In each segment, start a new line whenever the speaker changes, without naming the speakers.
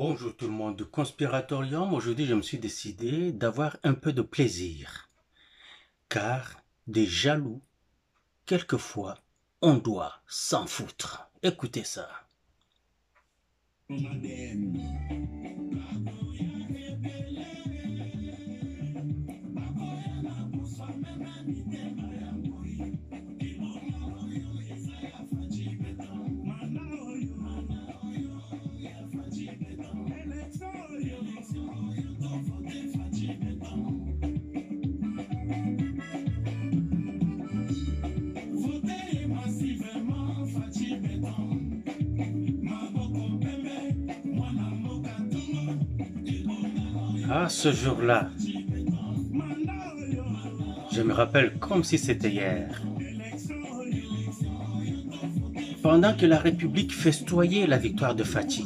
Bonjour tout le monde de Conspiratorium. Aujourd'hui, je me suis décidé d'avoir un peu de plaisir. Car des jaloux, quelquefois, on doit s'en foutre. Écoutez ça. Ah, ce jour-là, je me rappelle comme si c'était hier. Pendant que la République festoyait la victoire de Fathi,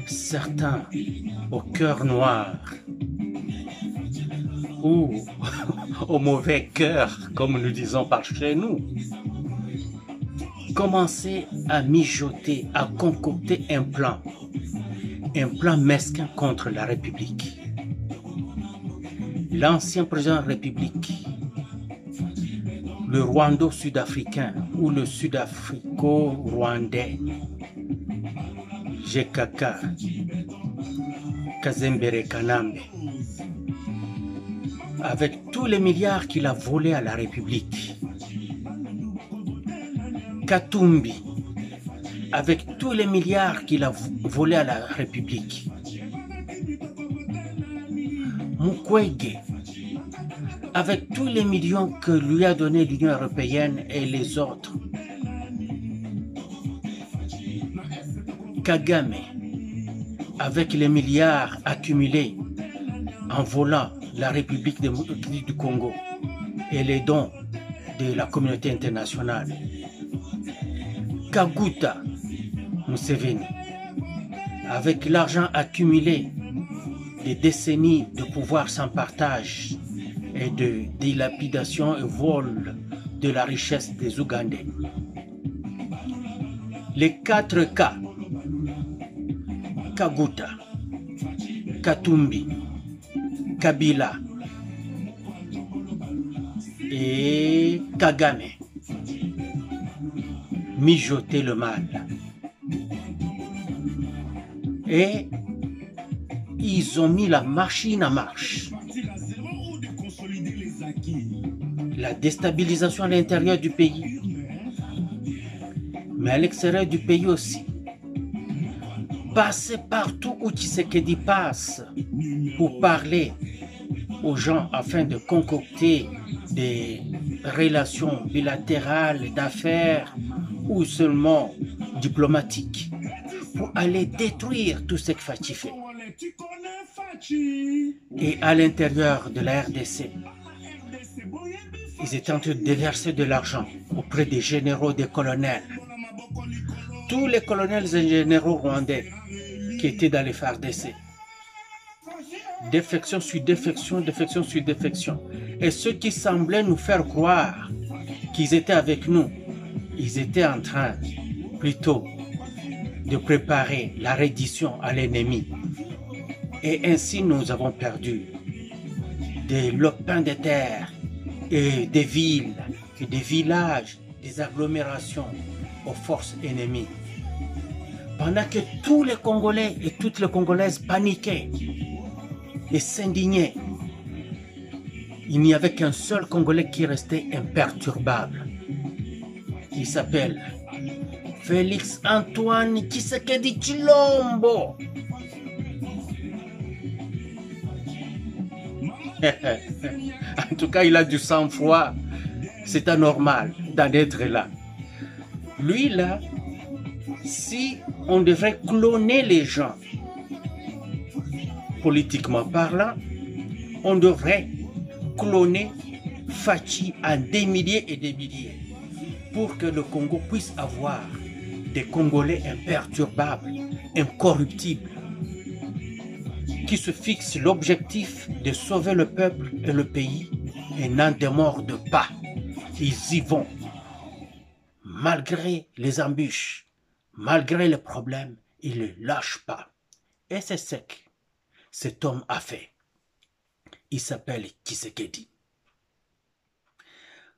certains, au cœur noir, ou au mauvais cœur, comme nous disons par chez nous, commençaient à mijoter, à concocter un plan mesquin contre la République. L'ancien président de la République, le Rwando-Sud-Africain ou le Sud-Africo-Rwandais, GKK, Kazembere Kanambe, avec tous les milliards qu'il a volés à la République, Katumbi, avec tous les milliards qu'il a volés à la République, Mukwege, avec tous les millions que lui a donné l'Union européenne et les autres, Kagame, avec les milliards accumulés en volant la République du Congo et les dons de la communauté internationale, Kaguta Museveni, avec l'argent accumulé des décennies de pouvoir sans partage et de dilapidation et vol de la richesse des Ougandais. Les 4 K, Kaguta, Katumbi, Kabila et Kagame, mijoter le mal. Et ils ont mis la machine en marche. La déstabilisation à l'intérieur du pays, mais à l'extérieur du pays aussi. Passer partout où Tshisekedi passe pour parler aux gens afin de concocter des relations bilatérales, d'affaires ou seulement diplomatiques pour aller détruire tout ce que Fathi fait. Et à l'intérieur de la RDC, ils étaient en train de déverser de l'argent auprès des généraux, des colonels. Tous les colonels et généraux rwandais qui étaient dans les FARDC. Défection sur défection, défection sur défection. Et ceux qui semblaient nous faire croire qu'ils étaient avec nous, ils étaient en train plutôt de préparer la reddition à l'ennemi. Et ainsi nous avons perdu des lopins de terre et des villes, et des villages, des agglomérations aux forces ennemies. Pendant que tous les Congolais et toutes les Congolaises paniquaient et s'indignaient, il n'y avait qu'un seul Congolais qui restait imperturbable. Il s'appelle Félix Antoine Tshisekedi Tshilombo. En tout cas, il a du sang-froid. C'est anormal d'en être là. Lui, là, si on devrait cloner les gens, politiquement parlant, on devrait cloner Fathi en des milliers et des milliers pour que le Congo puisse avoir des Congolais imperturbables, incorruptibles, qui se fixent l'objectif de sauver le peuple et le pays et n'en démordent pas. Ils y vont, malgré les embûches, malgré les problèmes, il ne lâche pas. Et c'est ce que cet homme a fait. Il s'appelle Tshisekedi.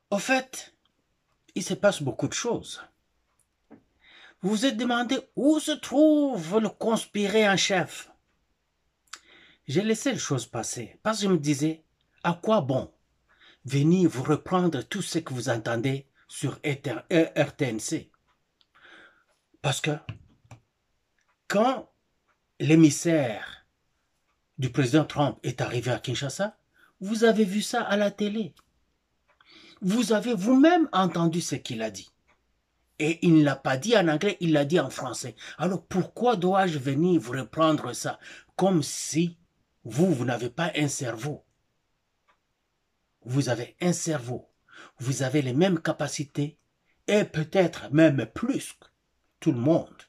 Au fait, il se passe beaucoup de choses. Vous vous êtes demandé où se trouve le conspiré en chef. J'ai laissé les choses passer parce que je me disais, à quoi bon venir vous reprendre tout ce que vous entendez sur RTNC? Parce que quand l'émissaire du président Trump est arrivé à Kinshasa, vous avez vu ça à la télé. Vous avez vous-même entendu ce qu'il a dit. Et il ne l'a pas dit en anglais, il l'a dit en français. Alors pourquoi dois-je venir vous reprendre ça comme si vous n'avez pas un cerveau? Vous avez un cerveau. Vous avez les mêmes capacités et peut-être même plus que tout le monde.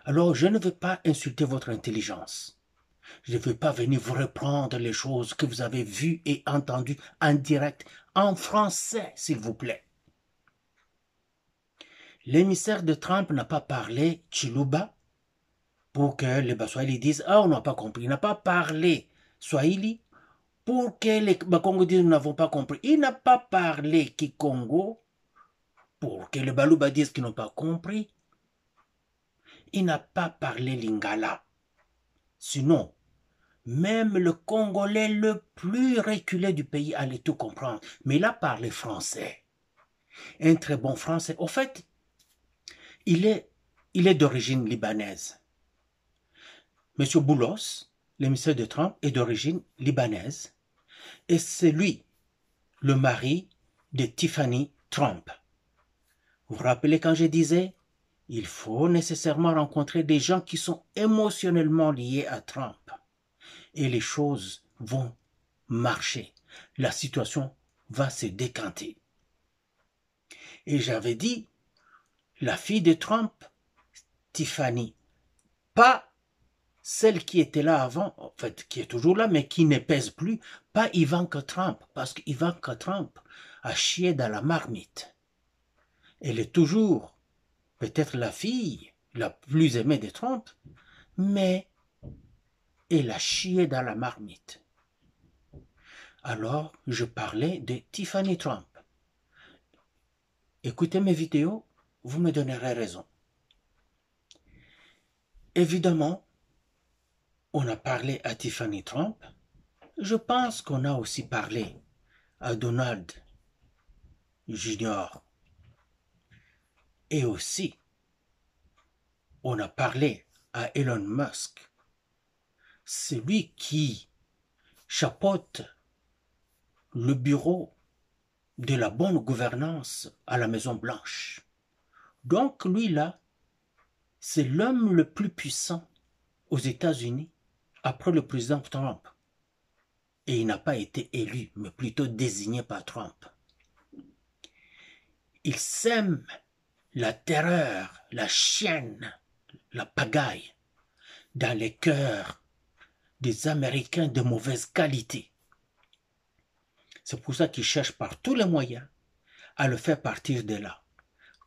Alors je ne veux pas insulter votre intelligence. Je ne veux pas venir vous reprendre les choses que vous avez vues et entendues en direct, en français, s'il vous plaît. L'émissaire de Trump n'a pas parlé Chiluba pour que les Baswahili disent « Ah, on n'a pas compris ». Il n'a pas parlé Swahili pour que les Bakongo disent « Nous n'avons pas compris ». Il n'a pas parlé Kikongo pour que les Baluba disent qu'ils n'ont pas compris. Il n'a pas parlé Lingala. Sinon, même le Congolais le plus reculé du pays allait tout comprendre. Mais il a parlé français. Un très bon français. Au fait, il est d'origine libanaise. Monsieur Boulos, l'émissaire de Trump, est d'origine libanaise. Et c'est lui, le mari de Tiffany Trump. Vous vous rappelez quand je disais, il faut nécessairement rencontrer des gens qui sont émotionnellement liés à Trump. Et les choses vont marcher. La situation va se décanter. Et j'avais dit, la fille de Trump, Tiffany, pas celle qui était là avant, en fait, qui est toujours là, mais qui ne pèse plus, pas Ivanka Trump, parce qu'Ivanka Trump a chié dans la marmite. Elle est toujours peut-être la fille la plus aimée de Trump, mais elle a chié dans la marmite. Alors, je parlais de Tiffany Trump. Écoutez mes vidéos, vous me donnerez raison. Évidemment, on a parlé à Tiffany Trump. Je pense qu'on a aussi parlé à Donald Jr. Et aussi, on a parlé à Elon Musk. Celui qui chapeaute le bureau de la bonne gouvernance à la Maison Blanche. Donc lui là, c'est l'homme le plus puissant aux États-Unis après le président Trump. Et il n'a pas été élu, mais plutôt désigné par Trump. Il sème la terreur, la chienne, la pagaille dans les cœurs des Américains de mauvaise qualité. C'est pour ça qu'il cherche par tous les moyens à le faire partir de là.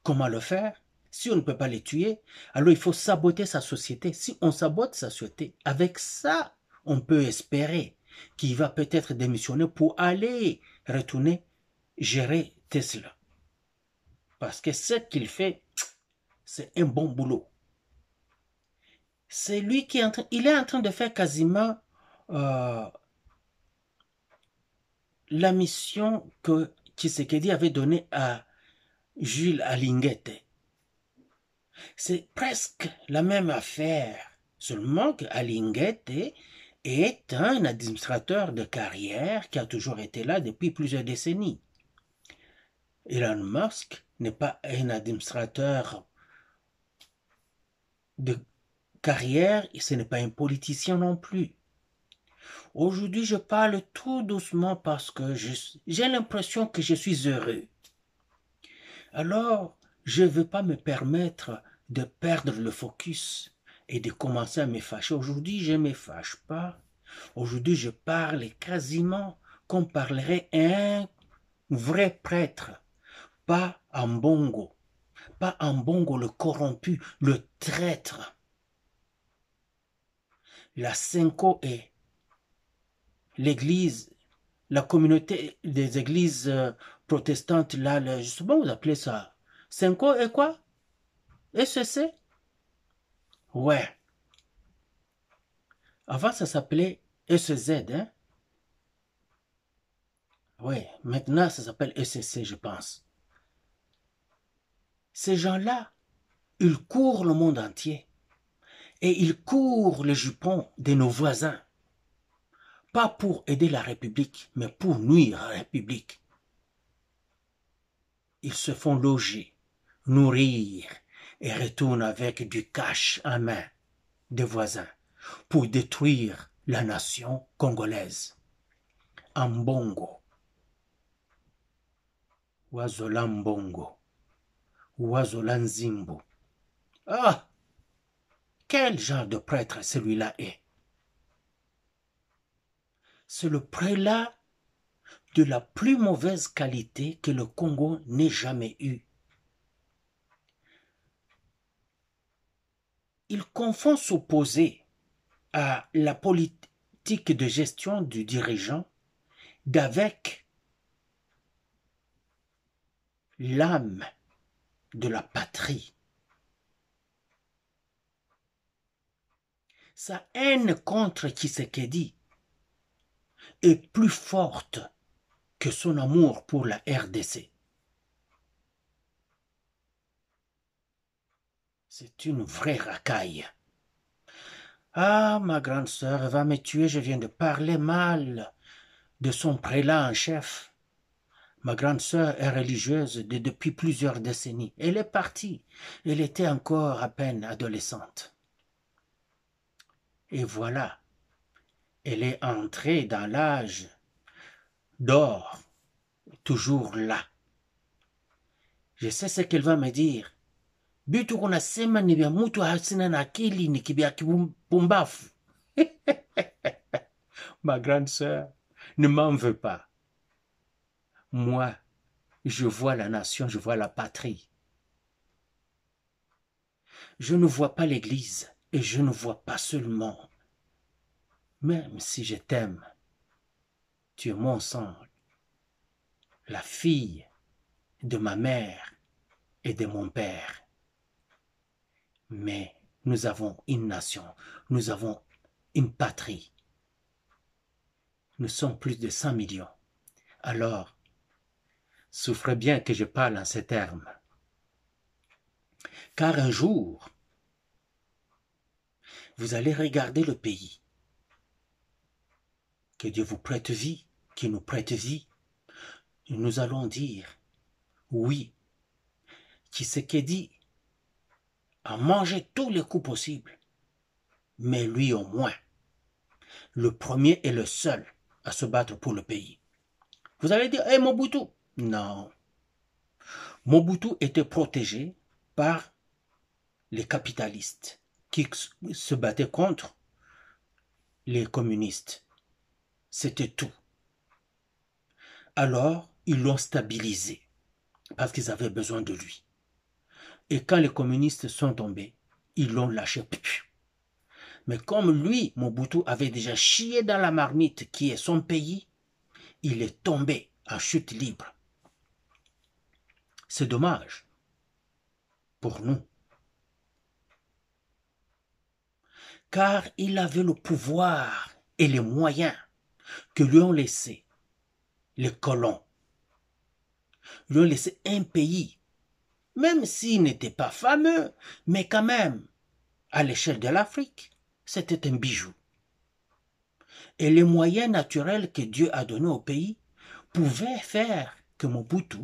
Comment le faire? Si on ne peut pas les tuer, alors il faut saboter sa société. Si on sabote sa société, avec ça, on peut espérer qu'il va peut-être démissionner pour aller retourner gérer Tesla. Parce que ce qu'il fait, c'est un bon boulot. C'est lui qui est il est en train de faire quasiment la mission que Tshisekedi avait donnée à Jules Alinguete. C'est presque la même affaire, seulement qu'Alinguete est un administrateur de carrière qui a toujours été là depuis plusieurs décennies. Elon Musk n'est pas un administrateur de carrière, et ce n'est pas un politicien non plus. Aujourd'hui, je parle tout doucement parce que j'ai l'impression que je suis heureux. Alors, je ne veux pas me permettre de perdre le focus et de commencer à me fâcher. Aujourd'hui, je ne me fâche pas. Aujourd'hui, je parle quasiment comme parlerait un vrai prêtre, pas un bongo. pas Ambongo le corrompu, le traître. La Senko est l'église, la communauté des églises protestantes, là, je ne sais pas vous appelez ça. Senko est quoi? SEC? Ouais. Avant, ça s'appelait SZ, hein? Oui, maintenant, ça s'appelle ECC, je pense. Ces gens-là, ils courent le monde entier. Et ils courent les jupons de nos voisins. Pas pour aider la République, mais pour nuire à la République. Ils se font loger, nourrir et retournent avec du cash en main des voisins pour détruire la nation congolaise. Ambongo. Wazola Mbongo. Wazola Nzimbo. Ah! Quel genre de prêtre celui-là est? C'est le prélat de la plus mauvaise qualité que le Congo n'ait jamais eu. Il confond s'opposer à la politique de gestion du dirigeant d'avec l'âme de la patrie. Sa haine contre Tshisekedi est plus forte que son amour pour la RDC. C'est une vraie racaille. Ah, ma grande sœur va me tuer, je viens de parler mal de son prélat en chef. Ma grande sœur est religieuse depuis plusieurs décennies. Elle est partie. Elle était encore à peine adolescente. Et voilà, elle est entrée dans l'âge d'or, toujours là. Je sais ce qu'elle va me dire. Bitu kunasema ni vya mtu hasina na akili ni vya kipumbavu. Ma grande sœur, ne m'en veux pas. Moi, je vois la nation, je vois la patrie. Je ne vois pas l'Église et je ne vois pas seulement. Même si je t'aime, tu es mon sang, la fille de ma mère et de mon père. Mais nous avons une nation, nous avons une patrie. Nous sommes plus de 100 millions. Alors, souffrez bien que je parle en ces termes. Car un jour, vous allez regarder le pays. Que Dieu vous prête vie, qu'il nous prête vie. Et nous allons dire, oui, Tshisekedi a mangé tous les coups possibles, mais lui au moins, le premier et le seul à se battre pour le pays. Vous allez dire, hey, Mobutu. Non. Mobutu était protégé par les capitalistes qui se battaient contre les communistes. C'était tout. Alors, ils l'ont stabilisé parce qu'ils avaient besoin de lui. Et quand les communistes sont tombés, ils l'ont lâché. Mais comme lui, Mobutu, avait déjà chié dans la marmite qui est son pays, il est tombé en chute libre. C'est dommage pour nous. Car il avait le pouvoir et les moyens que lui ont laissé les colons. Lui ont laissé un pays, même s'il n'était pas fameux, mais quand même, à l'échelle de l'Afrique, c'était un bijou. Et les moyens naturels que Dieu a donnés au pays pouvaient faire que Mobutu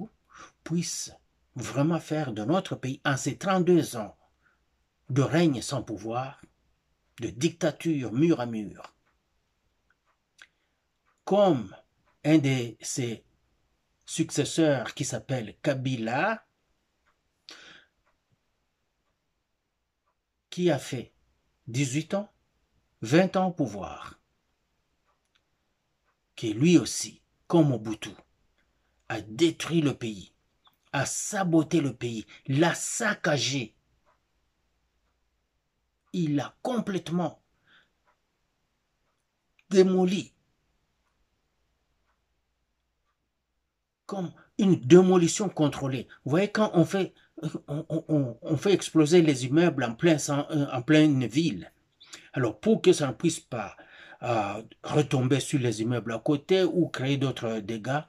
puisse vraiment faire de notre pays, en ces 32 ans de règne sans pouvoir, de dictature mur à mur, comme un de ses successeurs qui s'appelle Kabila, qui a fait 18 ans, 20 ans au pouvoir, qui lui aussi, comme Mobutu, a détruit le pays a saboté le pays, l'a saccagé. Il l'a complètement démoli. Comme une démolition contrôlée. Vous voyez, quand on fait exploser les immeubles en pleine ville, alors pour que ça ne puisse pas retomber sur les immeubles à côté ou créer d'autres dégâts,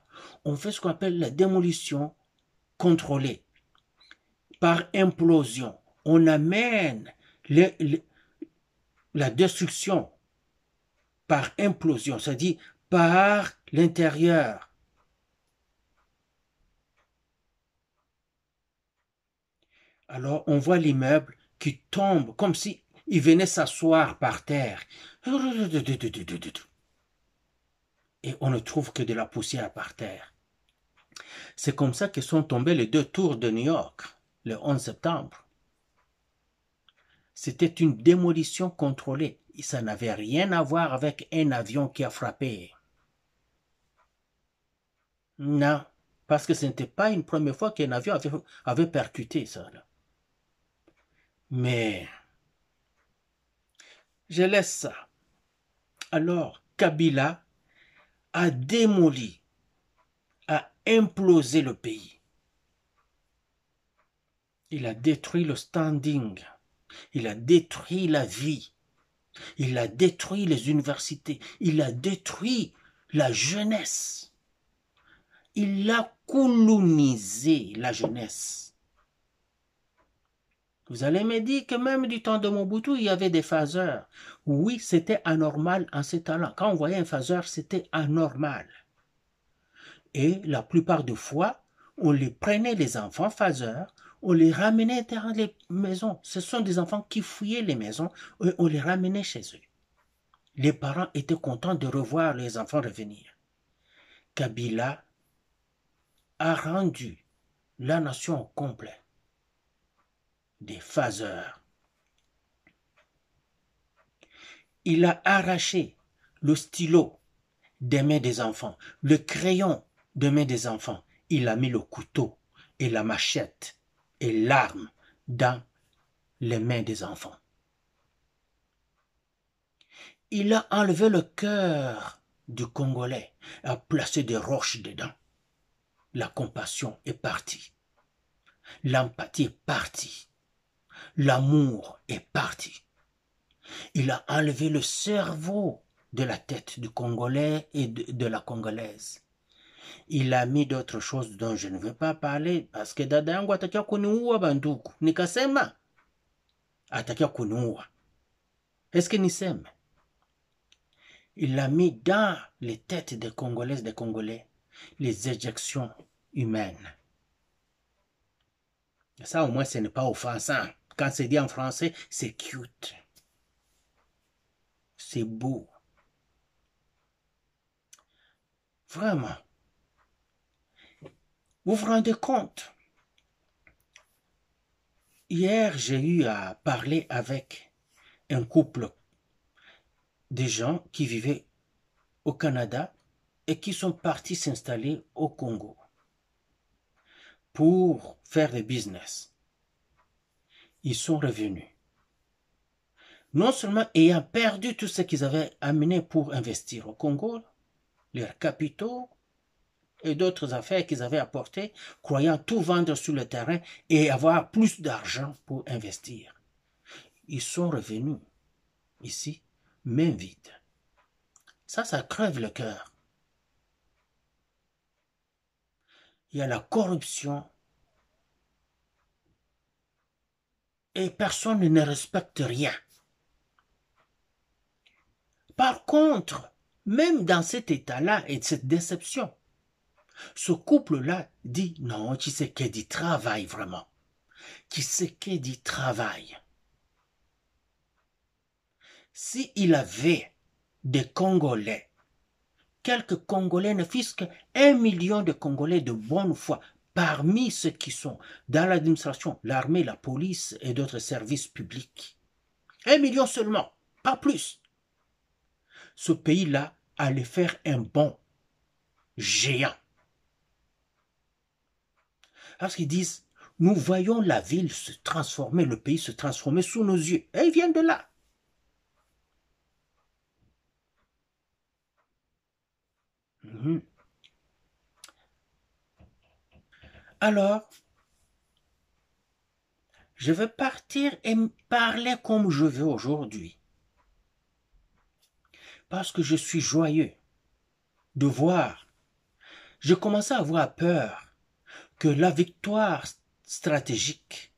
on fait ce qu'on appelle la démolition contrôlée. Par implosion, on amène la destruction par implosion, c'est-à-dire par l'intérieur. Alors on voit l'immeuble qui tombe comme si il venait s'asseoir par terre. Et on ne trouve que de la poussière par terre. C'est comme ça que sont tombées les 2 tours de New York, le 11 septembre. C'était une démolition contrôlée. Et ça n'avait rien à voir avec un avion qui a frappé. Non, parce que ce n'était pas une première fois qu'un avion avait percuté ça. Là. Mais je laisse ça. Alors, Kabila a démoli, a implosé le pays. Il a détruit le standing. Il a détruit la vie. Il a détruit les universités. Il a détruit la jeunesse. Il a colonisé la jeunesse. Vous allez me dire que même du temps de Mobutu, il y avait des phaseurs. Oui, c'était anormal en ces temps-là. Quand on voyait un phaseur, c'était anormal. Et la plupart des fois, on les prenait, les enfants phaseurs, on les ramenait dans les maisons. Ce sont des enfants qui fouillaient les maisons et on les ramenait chez eux. Les parents étaient contents de revoir les enfants revenir. Kabila a rendu la nation au complet des phaseurs. Il a arraché le stylo des mains des enfants, le crayon des mains des enfants. Il a mis le couteau et la machette et l'arme dans les mains des enfants. Il a enlevé le cœur du Congolais, a placé des roches dedans. La compassion est partie. L'empathie est partie. L'amour est parti. Il a enlevé le cerveau de la tête du Congolais et de la Congolaise. Il a mis d'autres choses dont je ne veux pas parler parce que dada yangu atakia kuniua banduku. Nikasema atakia kuniua. Est-ce que niseme? Il a mis dans les têtes des Congolaises, des Congolais, les éjections humaines. Ça, au moins, ce n'est pas offensant. Quand c'est dit en français, c'est cute. C'est beau. Vraiment. Vous vous rendez compte? Hier, j'ai eu à parler avec un couple de gens qui vivaient au Canada et qui sont partis s'installer au Congo pour faire des business. Ils sont revenus. Non seulement ayant perdu tout ce qu'ils avaient amené pour investir au Congo, leurs capitaux et d'autres affaires qu'ils avaient apportées, croyant tout vendre sur le terrain et avoir plus d'argent pour investir. Ils sont revenus ici, main vide. Ça crève le cœur. Il y a la corruption et personne ne respecte rien. Par contre, même dans cet état-là et cette déception, ce couple-là dit non, Tshisekedi travaille vraiment. Tshisekedi travaille. S'il avait des Congolais, quelques Congolais, ne fût-ce qu'1 million de Congolais de bonne foi, parmi ceux qui sont dans l'administration, l'armée, la police et d'autres services publics. 1 million seulement, pas plus. Ce pays-là allait faire un bond géant. Parce qu'ils disent, nous voyons la ville se transformer, le pays se transformer sous nos yeux. Et ils viennent de là. Alors, je vais partir et parler comme je veux aujourd'hui. Parce que je suis joyeux de voir. Je commençais à avoir peur que la victoire stratégique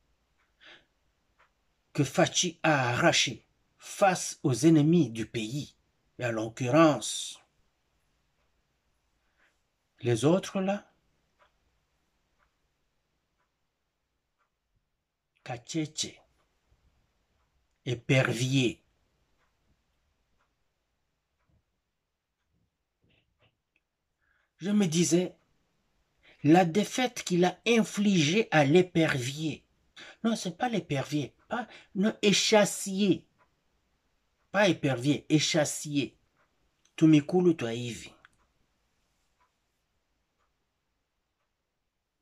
que Fachi a arrachée face aux ennemis du pays, et à l'occurrence, les autres là, Kacheche, Épervier, je me disais, la défaite qu'il a infligée à l'épervier, non, c'est pas l'épervier, pas, non, échassier, pas épervier, échassier, tumikulu twa hivi,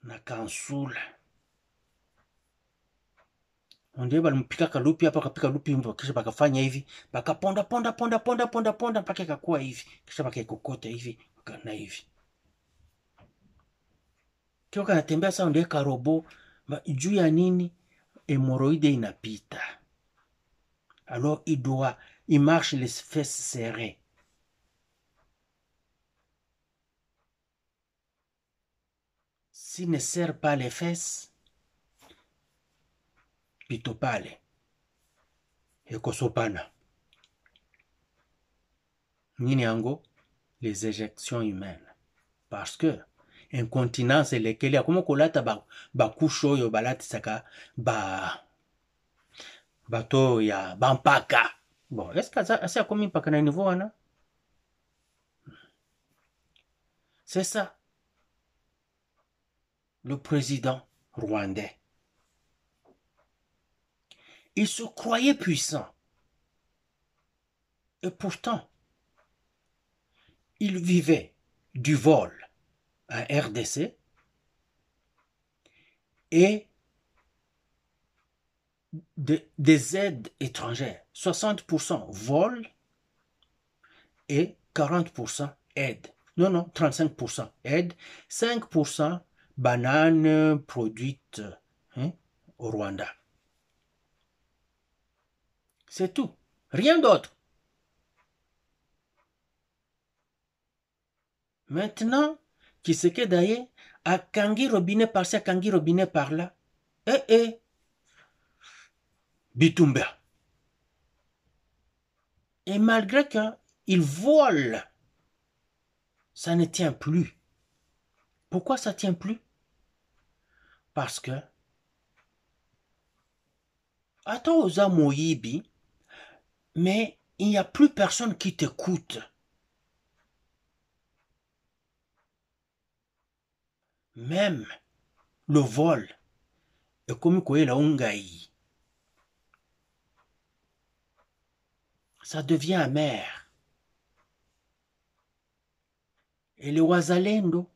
na kansula, ndio balimpika kalupi hapa, kapika lupi mbo, kisha bakafanya hivi, bakaponda ponda ponda ponda ponda ponda mpaka ikakuwa hivi, kisha bakaikokota hivi na hivi. Kio kanatembea sawa ndio karobo, juu ya nini? Hémorroïde inapita. Alors il marche les fesses serrées. S'il ne serre pas les fesses, pitopale, ekosopana. Nini yango? Les éjections humaines. Parce que incontinence elekeli akoma kolata bakusho oyo balatisaka bato ya bampaka. Bon, est-ce que asi akomi mpaka na niveau wana? C'est ça. Le président rwandais. Il se croyait puissant. Et pourtant, il vivait du vol à RDC et des aides étrangères. 60% vol et 40% aide. Non, 35% aide, 5% bananes produites au Rwanda. C'est tout. Rien d'autre. Maintenant, Tshisekedi Aye a Kangi robinet par-ci, a Kangi robinet par-là. Bitumba. Et malgré qu'il vole, ça ne tient plus. Pourquoi ça ne tient plus? Parce que, attends aux Amoyibi, mais il n'y a plus personne qui t'écoute. Même le vol est comme la Ungaï. Ça devient amer. Et les Wazalendo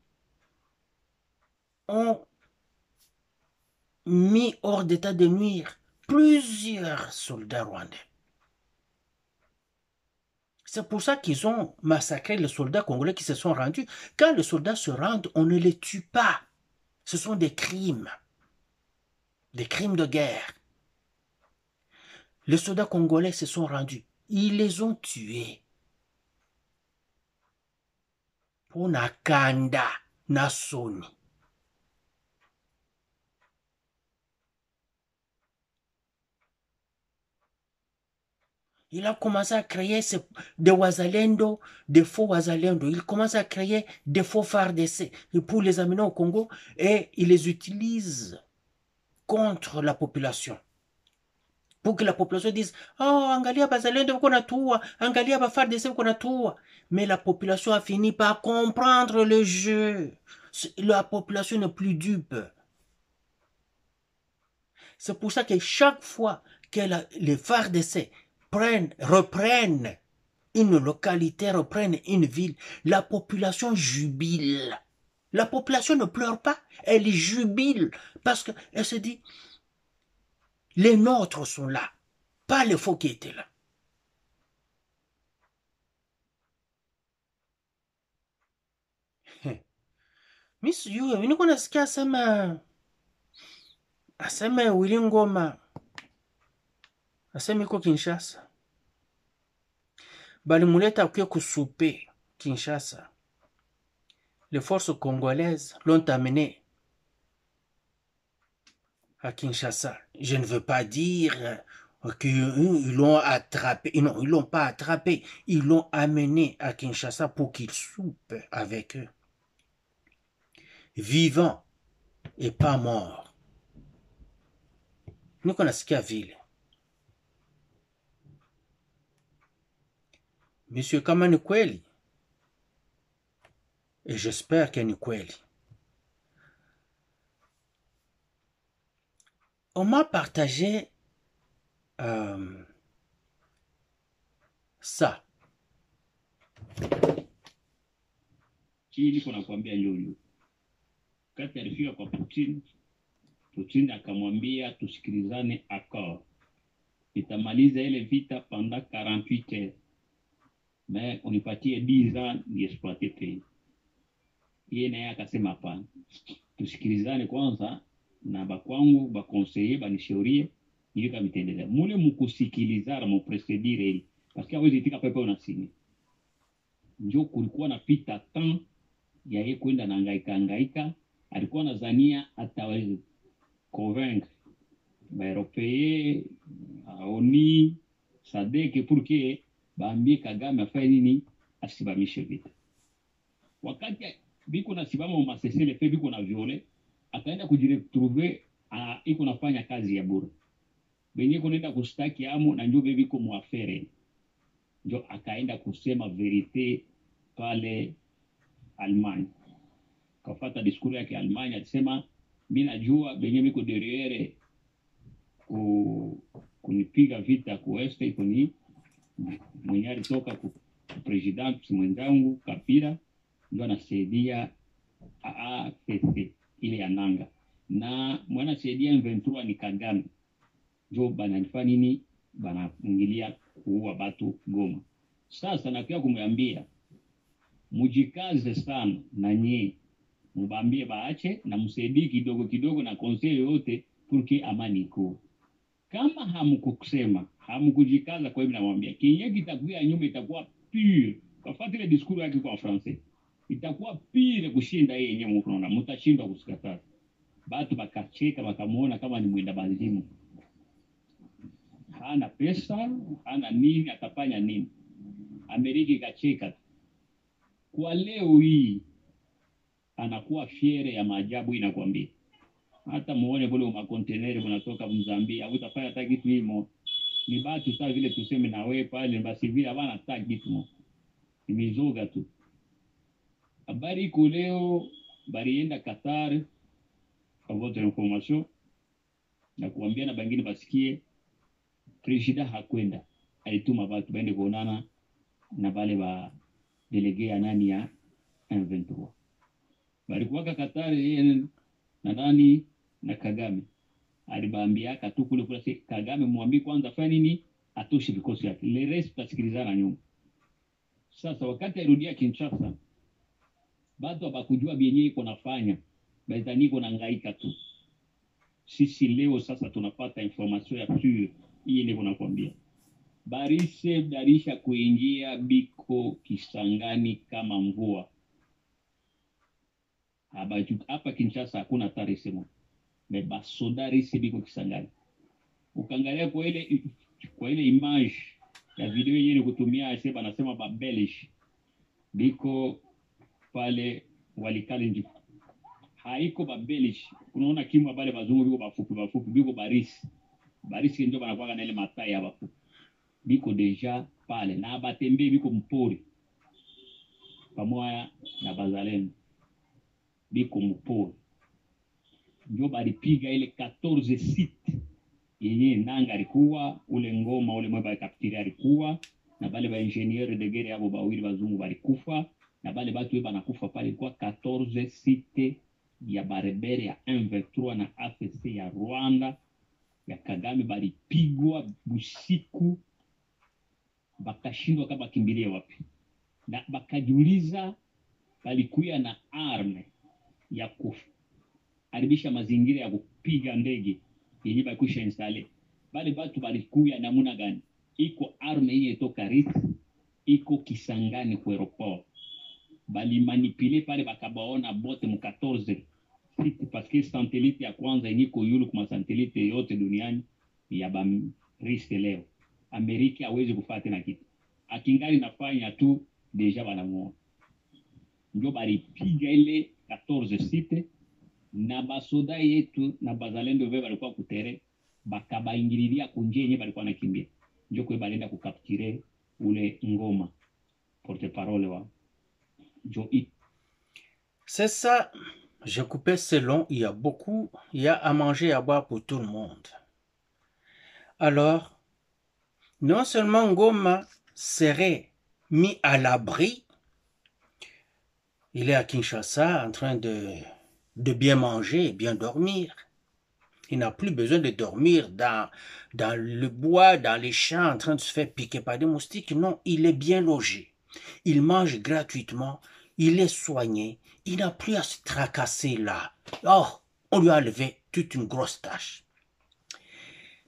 ont mis hors d'état de nuire plusieurs soldats rwandais. C'est pour ça qu'ils ont massacré les soldats congolais qui se sont rendus. Quand les soldats se rendent, on ne les tue pas. Ce sont des crimes de guerre. Les soldats congolais se sont rendus. Ils les ont tués. Pour Nakanda, Nasoni. Il a commencé à créer des Wazalendo, des faux Wazalendo. Il commence à créer des faux FARDC pour les amener au Congo et il les utilise contre la population. Pour que la population dise, oh, angalia Bazalendo qu'on a tout, angalia FARDC qu'on a tout. Mais la population a fini par comprendre le jeu. La population n'est plus dupe. C'est pour ça que chaque fois que les FARDC reprennent une localité, reprennent une ville, la population jubile. La population ne pleure pas, elle jubile parce qu'elle se dit, les nôtres sont là, pas les faux qui étaient là. Miss Yu, niko nasikia asema Willy Ngoma asema iko Kinshasa, balimuleta kwe kusupe Kinshasa. Les forces congolaises l'ont amené à Kinshasa. Je ne veux pas dire qu'ils l'ont attrapé. Non, ils l'ont pas attrapé. Ils l'ont amené à Kinshasa pour qu'il soupe avec eux. Vivant et pas mort. Nous connaissons qu'à ville. Monsieur Kamani Kweli. Et j'espère qu'il y a Kweli. On m'a partagé ça.
Chini kuna kuambia Lulu. Kati alifika kwa Putin, Putin akamwambia tusikilizane accord. Itamaliza ile vita pendant 48 heures. Mais unipatie 10 ans ni exploiter pays. Yeye naye akasema hapana. Tusikilizane kwanza na bakwangu bakonseye banishaurie ili kamitendelea. Mule mkusikilizana mprocedure ile. Parce que hawezi tika pepe unasini. Njo kulikuwa na pita temps ya yeye kwenda na hangaika. Alikuwa nadhania ataweza convaincre baeuropeye aoni sadeke pour que baambie Kagame afanye nini asibamishe vita. Wakati biko na sibama masesele fe biko na viole akaenda kujiretrouver iko nafanya kazi ya bure. Benye kunaenda kustaki amo na njo biko muafere. Njo akaenda kusema verite pale Allemagne. Kafata diskuri yake Allemagne alisema mimi najua benye biko derrière kunipiga vita kueste iko ni mwenye alitoka ku president mwenzangu Kabila ndio anasaidia AFC ile ya nanga na mwana saidia M23 ni Kagame ndio banalifanya nini banaingilia kuua watu Goma. Sasa nakia kumwambia mujikaze sana na nyie mubambie baache na msaidie kidogo na conseil yote porque amani iko. Kama hamkukusema hamkujikaza, kwa hivyo namwambia kinye kitakuwa nyuma itakuwa pure. Kafuata ile diskuru yake kwa Francais itakuwa pire kushinda yeye yenyewe. Mkonaona mtashindwa kusikataza. Batu bakacheka bakamuona kama ni mwenda bazimu, hana pesa hana nini, atafanya nini? Amerika ikacheka. Kwa leo hii anakuwa fiere ya maajabu. Inakwambia hata muone kule makonteneri kunatoka Mzambia utafanya hata kitu himo. Ni batu sasa vile tuseme na wewe pale basi vile bana hata kitu ni mizoga tu. Habari iko leo barienda Qatar kwa votre information na kuambia na bangine basikie president hakwenda, alituma watu baende kuonana na bale ba delegea nani ya M23 balikuwa Qatar na nani na Kagame. Alibaambia tu kule Kagame muambie kwanza fanya nini atoshe vikosi yake, le rest tasikilizana nyuma. Sasa wakati alirudia Kinshasa bado abakujua bienye iko nafanya baitani iko nangaika tu. Sisi leo sasa tunapata information ya pure hii ndio nakwambia. Barise darisha kuingia biko Kisangani kama mvua. Hapa Kinshasa hakuna tarehe moja. Meba sodari si biko Kisangani. Ukangalia kwa ile image ya video yenyewe kutumia asema anasema ba Belgish biko pale walikali njifu. Haiko ba Belgish. Unaona kimwa pale bazungu biko bafupi biko Barisi ndio banakuwa na ile matai ya bafupi. Biko deja pale na batembe biko mpori. Pamoja na bazalendo biko mpori. Ndio balipiga ile 14 site yenye nanga alikuwa ule ngoma ule mweba kapitiri alikuwa na bale ba engineer de guerre abo bawili bazungu balikufa na bale batu banakufa pale kwa 14 site ya barebere ya M23 na AFC ya Rwanda ya Kagame balipigwa busiku, bakashindwa kama bakimbilie wapi, na bakajiuliza balikuya na arme ya kuharibisha mazingira ya kupiga ndege yenye bakwisha installe. Bale batu balikuya namuna gani? Iko arme yenye toka Rit, iko Kisangani kwa aeroport, bali manipule pale bakabaona bote mu 14 site, parce que satellite ya kwanza yenye ko yulu kuma satellite yote duniani ya ba riske leo. Amerika hawezi kufanya tena kitu, akingali nafanya tu deja banamuona. Ndio balipiga ile 14 site, na basoda yetu na bazalendo vile balikuwa kutere bakabaingililia kunje yenye balikuwa nakimbia, ndio kwa balenda kukaptire ule Ngoma porte parole wa ndio.
C'est ça, j'ai coupé selon, il y a à manger et à boire pour tout le monde. Alors, non seulement Ngoma serait mis à l'abri, il est à Kinshasa en train de bien manger et bien dormir. Il n'a plus besoin de dormir dans le bois, dans les champs, en train de se faire piquer par des moustiques. Non, il est bien logé. Il mange gratuitement. Il est soigné. Il n'a plus à se tracasser là. Oh, on lui a levé toute une grosse tâche.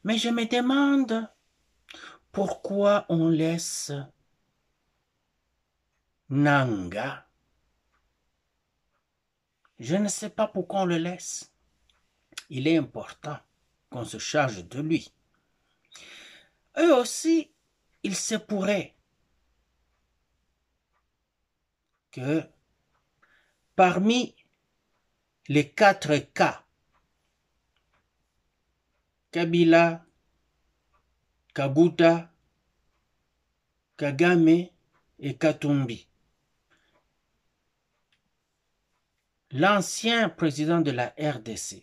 Mais je me demande pourquoi on laisse Nanga. Je ne sais pas pourquoi on le laisse. Il est important qu'on se charge de lui. Eux aussi, il se pourrait que parmi les 4 cas, Kabila, Kabuta, Kagame et Katumbi, l'ancien président de la RDC,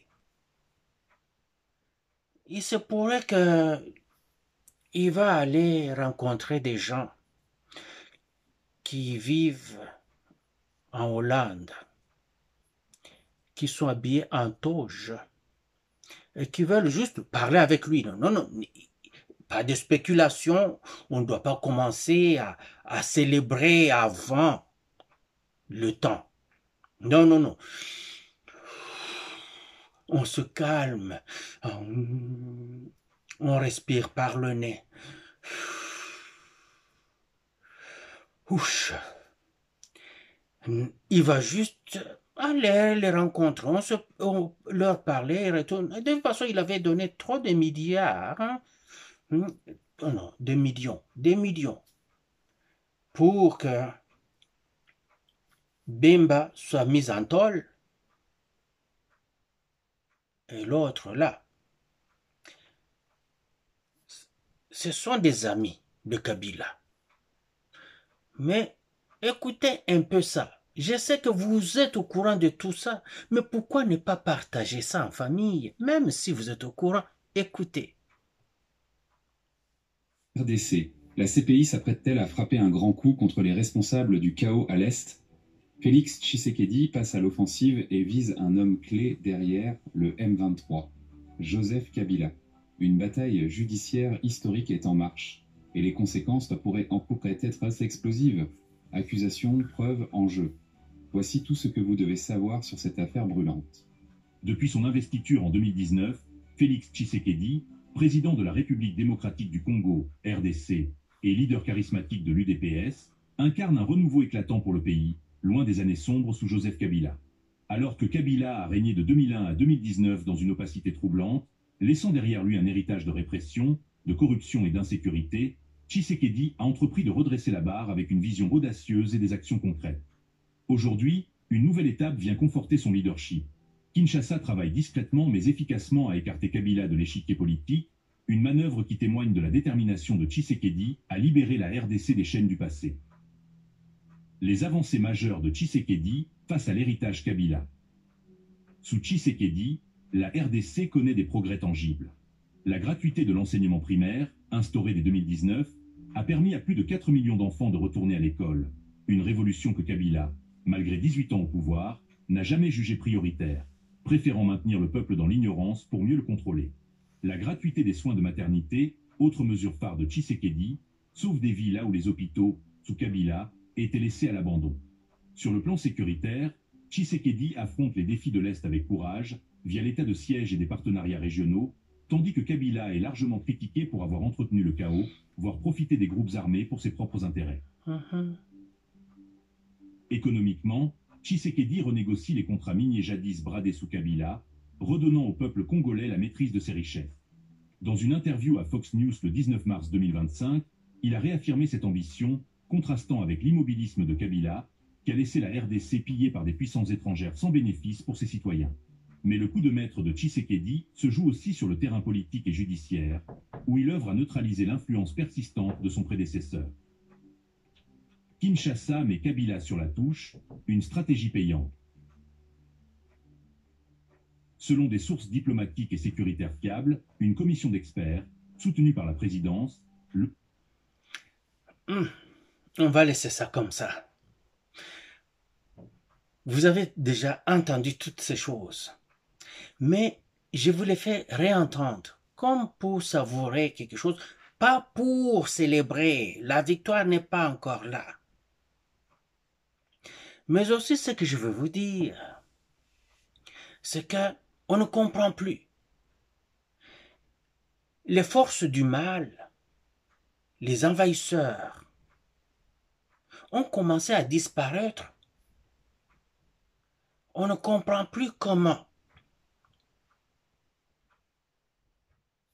il se pourrait qu'il va aller rencontrer des gens qui vivent en Hollande, qui sont habillés en toge et qui veulent juste parler avec lui. Non, non, non, pas de spéculation. On ne doit pas commencer à célébrer avant le temps. Non, non, non. On se calme. On respire par le nez. Ouch. Il va juste aller les rencontrer, on leur parler, retourner. De toute façon, il avait donné trop de milliards. Hein? Non, des millions. Pour que Bemba soit mis en tôle. Et l'autre là. Ce sont des amis de Kabila. Mais écoutez un peu ça. Je sais que vous êtes au courant de tout ça, mais pourquoi ne pas partager ça en famille? Même si vous êtes au courant, écoutez.
RDC. La CPI s'apprête-t-elle à frapper un grand coup contre les responsables du chaos à l'Est? Félix Tshisekedi passe à l'offensive et vise un homme clé derrière le M23, Joseph Kabila. Une bataille judiciaire historique est en marche, et les conséquences pourraient être assez explosives. Accusations, preuves, enjeux. Voici tout ce que vous devez savoir sur cette affaire brûlante.
Depuis son investiture en 2019, Félix Tshisekedi, président de la République démocratique du Congo, RDC, et leader charismatique de l'UDPS, incarne un renouveau éclatant pour le pays, loin des années sombres sous Joseph Kabila. Alors que Kabila a régné de 2001 à 2019 dans une opacité troublante, laissant derrière lui un héritage de répression, de corruption et d'insécurité, Tshisekedi a entrepris de redresser la barre avec une vision audacieuse et des actions concrètes. Aujourd'hui, une nouvelle étape vient conforter son leadership. Kinshasa travaille discrètement mais efficacement à écarter Kabila de l'échiquier politique, une manœuvre qui témoigne de la détermination de Tshisekedi à libérer la RDC des chaînes du passé. Les avancées majeures de Tshisekedi face à l'héritage Kabila. Sous Tshisekedi, la RDC connaît des progrès tangibles. La gratuité de l'enseignement primaire, instaurée dès 2019, a permis à plus de 4 millions d'enfants de retourner à l'école. une révolution que Kabila, malgré 18 ans au pouvoir, n'a jamais jugée prioritaire, préférant maintenir le peuple dans l'ignorance pour mieux le contrôler. La gratuité des soins de maternité, autre mesure phare de Tshisekedi, sauve des vies là où les hôpitaux, sous Kabila, étaient laissés à l'abandon. Sur le plan sécuritaire, Tshisekedi affronte les défis de l'Est avec courage, via l'état de siège et des partenariats régionaux, tandis que Kabila est largement critiqué pour avoir entretenu le chaos, voire profité des groupes armés pour ses propres intérêts. Économiquement, Tshisekedi renégocie les contrats miniers jadis bradés sous Kabila, redonnant au peuple congolais la maîtrise de ses richesses. Dans une interview à Fox News le 19 mars 2025, il a réaffirmé cette ambition, contrastant avec l'immobilisme de Kabila, qui a laissé la RDC pillée par des puissances étrangères sans bénéfice pour ses citoyens. Mais le coup de maître de Tshisekedi se joue aussi sur le terrain politique et judiciaire, où il œuvre à neutraliser l'influence persistante de son prédécesseur. Kinshasa met Kabila sur la touche, une stratégie payante. Selon des sources diplomatiques et sécuritaires fiables, une commission d'experts, soutenue par la présidence,
On va laisser ça comme ça. Vous avez déjà entendu toutes ces choses. Mais je vous les fais réentendre, comme pour savourer quelque chose, pas pour célébrer. La victoire n'est pas encore là. Mais aussi ce que je veux vous dire, c'est que on ne comprend plus. Les forces du mal, les envahisseurs, ont commencé à disparaître. On ne comprend plus comment.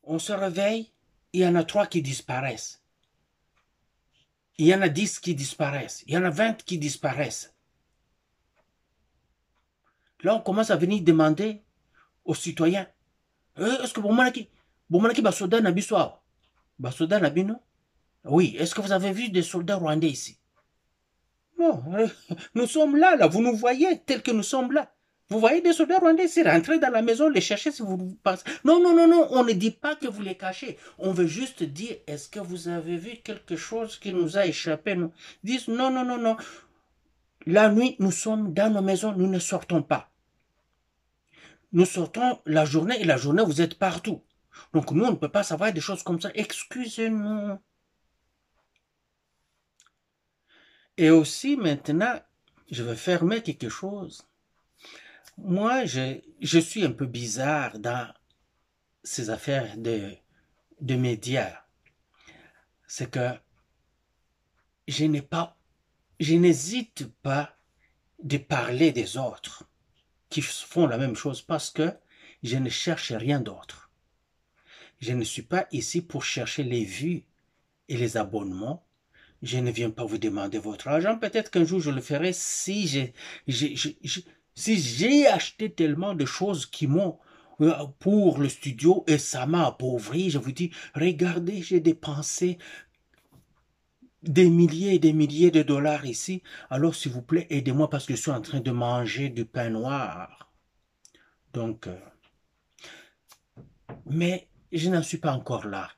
On se réveille, il y en a 3 qui disparaissent. Il y en a 10 qui disparaissent. Il y en a 20 qui disparaissent. Là, on commence à venir demander aux citoyens, est-ce que Bomanaki Basoda Nabiswa Basoda Nabino? Oui, est-ce que vous avez vu des soldats rwandais ici? Non, nous sommes là, vous nous voyez tels que nous sommes là. Vous voyez des soldats rwandais ici, rentrez dans la maison, les chercher si vous pensez. Non, on ne dit pas que vous les cachez. On veut juste dire, est-ce que vous avez vu quelque chose qui nous a échappé? Nous disent, non. La nuit, nous sommes dans nos maisons, nous ne sortons pas. Nous sortons la journée et la journée, vous êtes partout. Donc nous, on ne peut pas savoir des choses comme ça. Excusez-nous. Et aussi, maintenant, je vais fermer quelque chose. Moi, je suis un peu bizarre dans ces affaires de médias. C'est que je n'hésite pas de parler des autres qui font la même chose parce que je ne cherche rien d'autre. Je ne suis pas ici pour chercher les vues et les abonnements. Je ne viens pas vous demander votre argent. Peut-être qu'un jour je le ferai si j'ai acheté tellement de choses qui m'ont pour le studio et ça m'a appauvri. Je vous dis, regardez, j'ai dépensé des milliers et des milliers de dollars ici. Alors, s'il vous plaît, aidez-moi parce que je suis en train de manger du pain noir. Donc, mais je n'en suis pas encore là.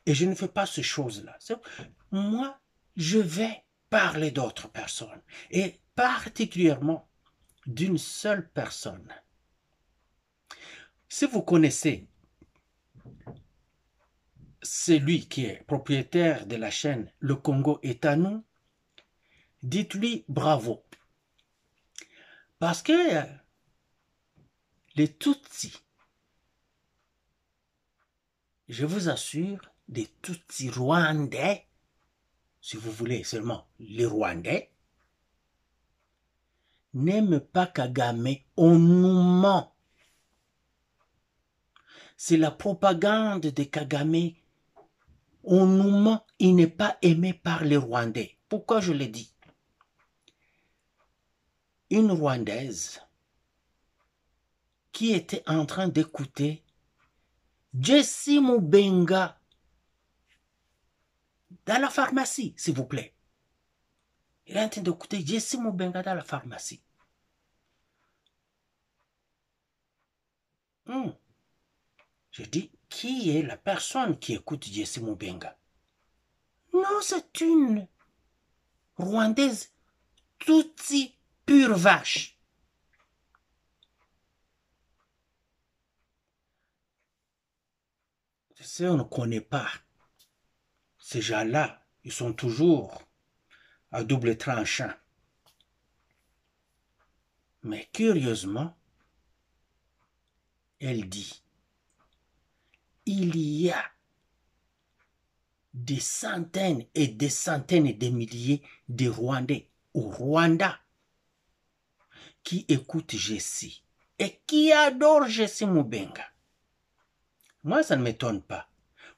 Et je ne fais pas ces choses-là. Moi, je vais parler d'autres personnes. Et particulièrement d'une seule personne. Si vous connaissez celui qui est propriétaire de la chaîne Le Congo est à nous, dites-lui bravo. Parce que les Tutsis, je vous assure, des Tutsis rwandais, si vous voulez seulement les Rwandais, n'aiment pas Kagame, on nous ment. C'est la propagande de Kagame. On nous ment, il n'est pas aimé par les Rwandais. Pourquoi je le dis? Une Rwandaise qui était en train d'écouter Jessie Mubenga dans la pharmacie, s'il vous plaît. Il est en train d'écouter Jessie Mubenga dans la pharmacie. Je dis, qui est la personne qui écoute Jessie Mubenga? Non, c'est une Rwandaise Tutsi pure vache. Si on ne connaît pas ces gens-là, ils sont toujours à double tranchant. Mais curieusement, elle dit, il y a des centaines et des centaines de milliers de Rwandais au Rwanda qui écoutent Jessie et qui adorent Jessie Mubenga. Moi, ça ne m'étonne pas.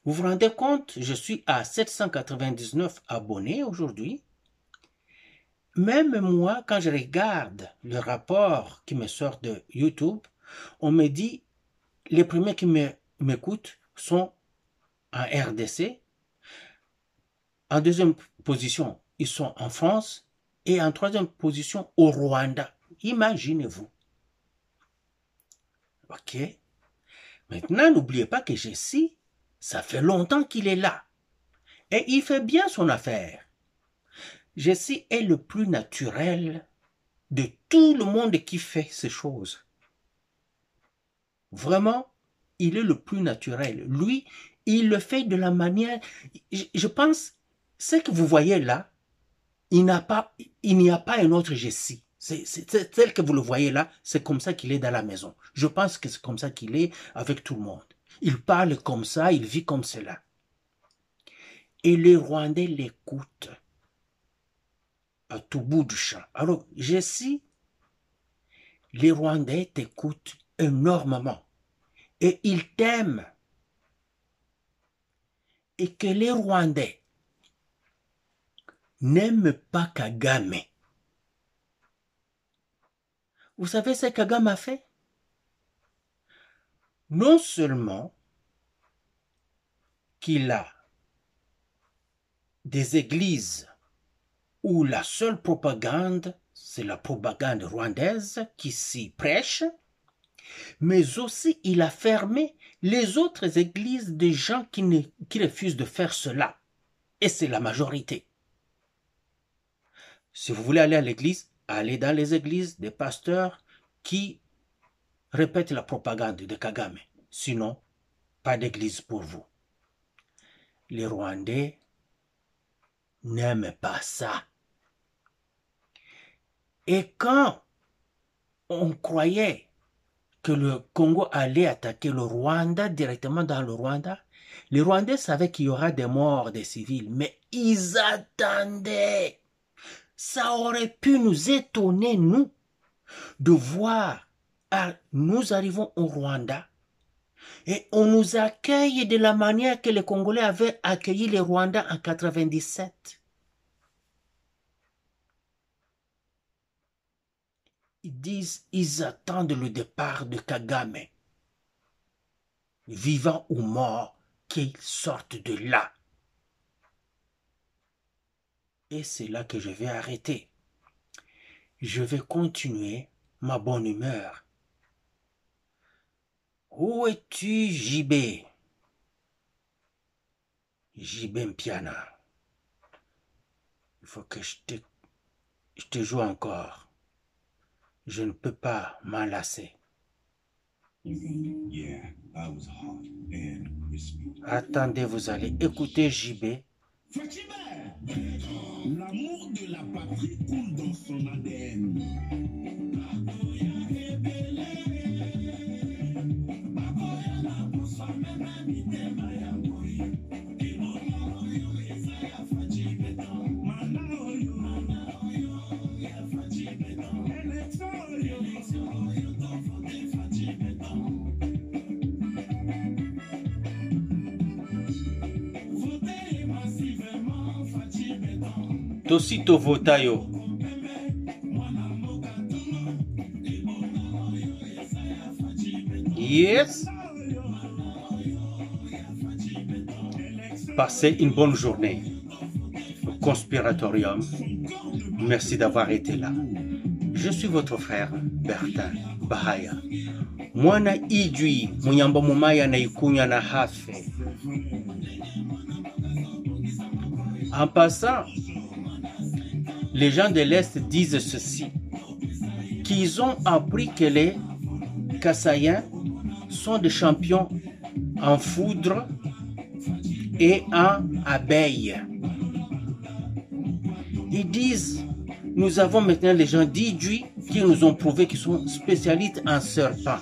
Vous vous rendez compte, je suis à 799 abonnés aujourd'hui. Même moi, quand je regarde le rapport qui me sort de YouTube, on me dit, les premiers qui m'écoutent sont en RDC. En deuxième position, ils sont en France. Et en troisième position, au Rwanda. Imaginez-vous. Ok. Maintenant, n'oubliez pas que Jessie, ça fait longtemps qu'il est là. Et il fait bien son affaire. Jessie est le plus naturel de tout le monde qui fait ces choses. Vraiment, il est le plus naturel. Lui, il le fait de la manière... Je pense, ce que vous voyez là, il n'y a pas un autre Jessie. C'est tel que vous le voyez là, c'est comme ça qu'il est dans la maison. Je pense que c'est comme ça qu'il est avec tout le monde. Il parle comme ça, il vit comme cela. Et les Rwandais l'écoutent à tout bout du champ. Alors, Jessie, les Rwandais t'écoutent énormément. Et ils t'aiment. Et que les Rwandais n'aiment pas Kagame. Vous savez ce que Kagame a fait? Non seulement qu'il a des églises où la seule propagande, c'est la propagande rwandaise qui s'y prêche, mais aussi il a fermé les autres églises des gens qui refusent de faire cela. Et c'est la majorité. Si vous voulez aller à l'église, allez dans les églises des pasteurs qui répètent la propagande de Kagame. Sinon, pas d'église pour vous. Les Rwandais n'aiment pas ça. Et quand on croyait que le Congo allait attaquer le Rwanda, directement dans le Rwanda, les Rwandais savaient qu'il y aura des morts des civils, mais ils attendaient. Ça aurait pu nous étonner, nous, de voir, nous arrivons au Rwanda, et on nous accueille de la manière que les Congolais avaient accueilli les Rwandais en 97. Ils disent, ils attendent le départ de Kagame, vivant ou mort, qu'il sorte de là. Et c'est là que je vais arrêter. Je vais continuer ma bonne humeur. Où es-tu, JB? JB Mpiana. Il faut que je te joue encore. Je ne peux pas m'en lasser. Attendez, vous allez écouter JB.
L'amour de la patrie coule dans son ADN.
Tosito Votayo. Yes. Passez une bonne journée au Conspiratorium. Merci d'avoir été là. Je suis votre frère Bertin Bahaya. Mwana ijui munyamba mumaya na ikunya na hafe. En passant, les gens de l'Est disent ceci, qu'ils ont appris que les Kasaïens sont des champions en foudre et en abeilles. Ils disent, nous avons maintenant les gens d'Idjui qui nous ont prouvé qu'ils sont spécialistes en serpents.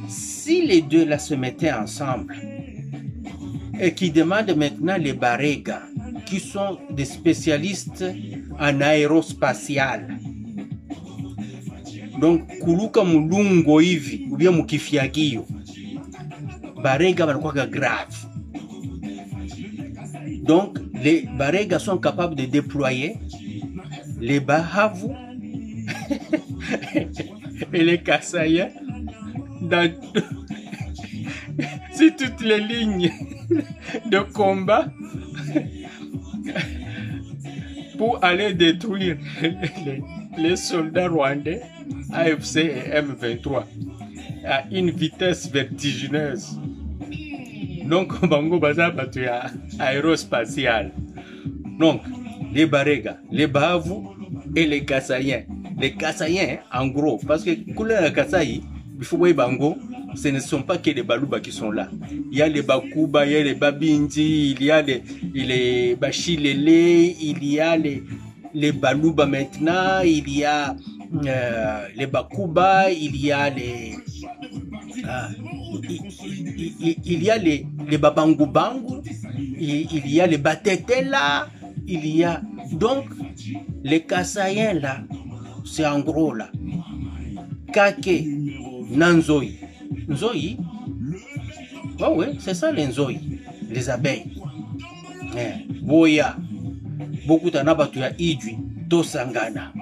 Si les deux là se mettaient ensemble et qui demandent maintenant les Barega, qui sont des spécialistes en aérospatial, donc kuluka mulungo hivi ubia mukifiagio, Barega wanakuwa grave. Donc les Barega sont capables de déployer les Bahavu et les Kasaïens dans sur toutes les lignes de combat pour aller détruire les soldats rwandais AFC et M23 à une vitesse vertigineuse. Donc, Bango Baza Batuya aérospatial. Donc, les Barega, les Bahavu et les Kasaïens. Les Kasaïens, en gros, parce que Koula Kasaï, il faut voir Bango, ce ne sont pas que les Baluba qui sont là. Il y a les Bakuba, il y a les Babinji, il y a les Bachilele, il y a les Baluba maintenant, il y a les Bakuba, il y a les Babangubangu, il y a les Batetela, il y a donc les Kasaïens là, c'est en gros là. Kake, Nanzoi. Nzoi, oh oui, c'est ça les Nzoi, les abeilles. Boya, beaucoup d'ana batuya Idjui, Tosangana.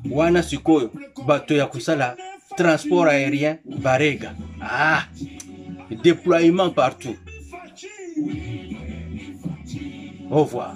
Wana sikoyo, batuya kusala, transport aérien, Barega. Ah, déploiement partout. Au revoir.